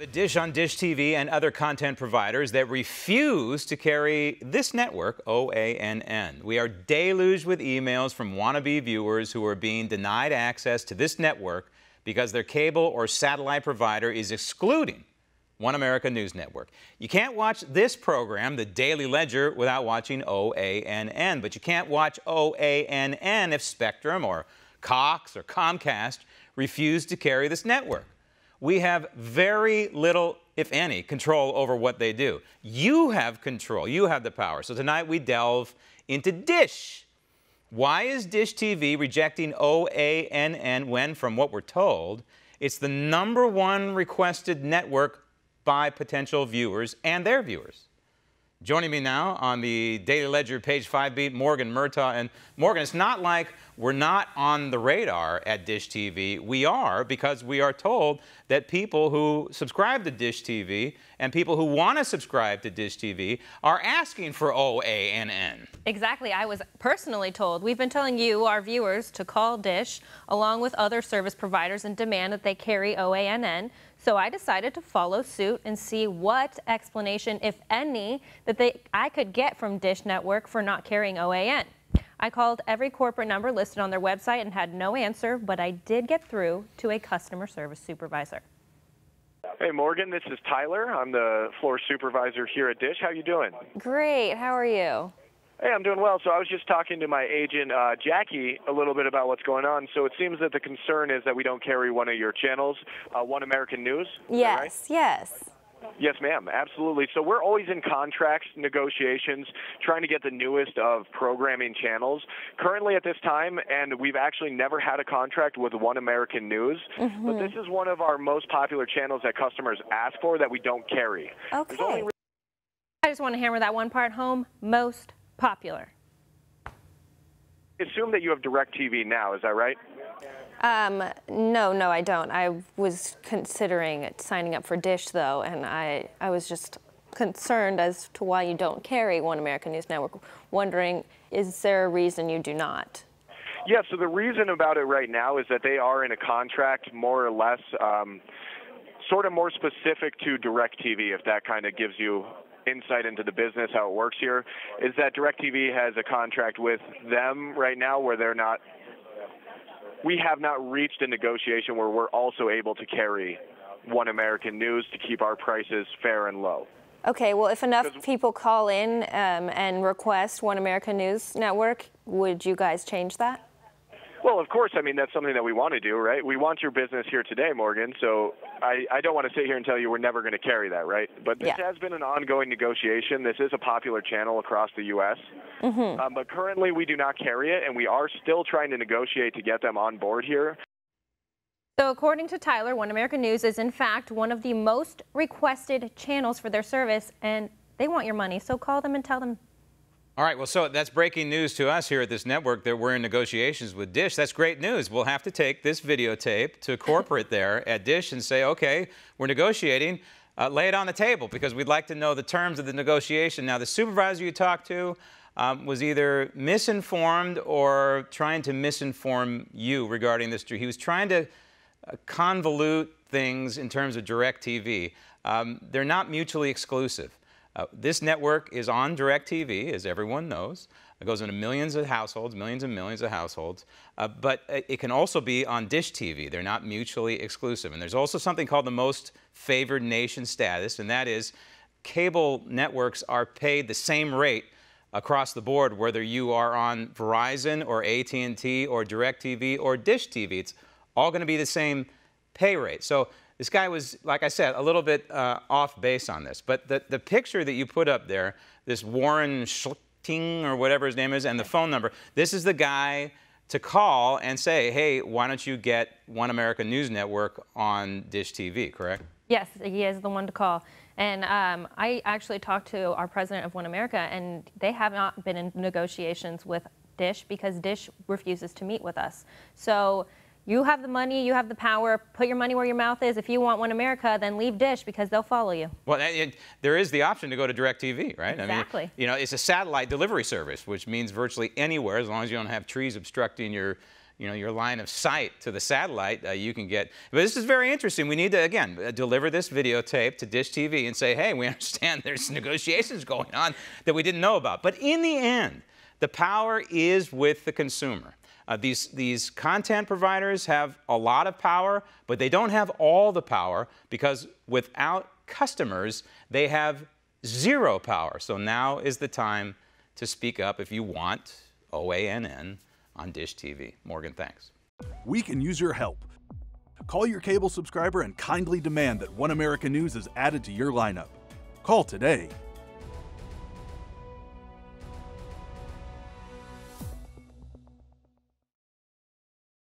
The Dish on Dish TV and other content providers that refuse to carry this network, OANN. We are deluged with emails from wannabe viewers who are being denied access to this network because their cable or satellite provider is excluding One America News Network. You can't watch this program, The Daily Ledger, without watching OANN, but you can't watch OANN if Spectrum or Cox or Comcast refuse to carry this network. We have very little, if any, control over what they do. You have control. You have the power. So tonight we delve into Dish. Why is Dish TV rejecting OANN when, from what we're told, it's the #1 requested network by potential viewers and their viewers? Joining me now on the Daily Ledger Page 5 beat, Morgan Murtaugh. And Morgan, it's not like we're not on the radar at Dish TV. We are, because we are told that people who subscribe to Dish TV and people who want to subscribe to Dish TV are asking for OANN. Exactly. I was personally told. We've been telling you, our viewers, to call Dish along with other service providers and demand that they carry OANN. So I decided to follow suit and see what explanation, if any, that I could get from Dish Network for not carrying OAN. I called every corporate number listed on their website and had no answer, but I did get through to a customer service supervisor. Hey, Morgan, this is Tyler. I'm the floor supervisor here at Dish. How you doing? Great. How are you? Hey, I'm doing well. So I was just talking to my agent, Jackie, a little bit about what's going on. So it seems that the concern is that we don't carry one of your channels, One American News. Yes, right? yes. Yes, ma'am, absolutely. So we're always in contracts negotiations, trying to get the newest of programming channels. Currently at this time, and we've actually never had a contract with One American News, but this is one of our most popular channels that customers ask for that we don't carry. Okay. I just want to hammer that one part home, most popular. Assume that you have DirecTV now, is that right? No, I don't. I was considering signing up for Dish, though, and I was just concerned as to why you don't carry One American News Network. Wondering, is there a reason you do not? Yeah, so the reason about it right now is that they are in a contract more or less sort of more specific to DirecTV, if that kind of gives you insight into the business, how it works here, is that DirecTV has a contract with them right now where we have not reached a negotiation where we're also able to carry One American News to keep our prices fair and low. Okay, well, if enough people call in and request One American News Network, would you guys change that? Well, of course. I mean, that's something that we want to do, right? We want your business here today, Morgan, so I don't want to sit here and tell you we're never going to carry that, right? But this has been an ongoing negotiation. This is a popular channel across the U.S., but currently we do not carry it, and we are still trying to negotiate to get them on board here. So according to Tyler, One American News is, in fact, one of the most requested channels for their service, and they want your money, so call them and tell them. All right, well, so that's breaking news to us here at this network that we're in negotiations with Dish. That's great news. We'll have to take this videotape to corporate there at Dish and say, okay, we're negotiating. Lay it on the table, because we'd like to know the terms of the negotiation. Now, the supervisor you talked to was either misinformed or trying to misinform you regarding this. He was trying to convolute things in terms of DirecTV. They're not mutually exclusive. This network is on DirecTV, as everyone knows. It goes into millions of households, millions and millions of households. But it can also be on Dish TV. They're not mutually exclusive. And there's also something called the most favored nation status, and that is cable networks are paid the same rate across the board, whether you are on Verizon or AT&T or DirecTV or Dish TV. It's all going to be the same pay rate. So this guy was, like I said, a little bit off base on this. But the picture that you put up there, this Warren Schlichting or whatever his name is, and the phone number, this is the guy to call and say, hey, why don't you get One American News Network on Dish TV, correct? Yes, he is the one to call. And I actually talked to our president of One America, and they have not been in negotiations with Dish because Dish refuses to meet with us. So you have the money, you have the power, put your money where your mouth is. If you want One America, then leave Dish because they'll follow you. Well, there is the option to go to DirecTV, right? Exactly. I mean, you know, it's a satellite delivery service, which means virtually anywhere, as long as you don't have trees obstructing your your line of sight to the satellite, you can get. But this is very interesting. We need to, again, deliver this videotape to Dish TV and say, hey, we understand there's negotiations going on that we didn't know about. But in the end, the power is with the consumer. These content providers have a lot of power, but they don't have all the power, because without customers, they have zero power. So now is the time to speak up if you want OANN on Dish TV. Morgan, thanks. We can use your help. Call your cable subscriber and kindly demand that One America News is added to your lineup. Call today.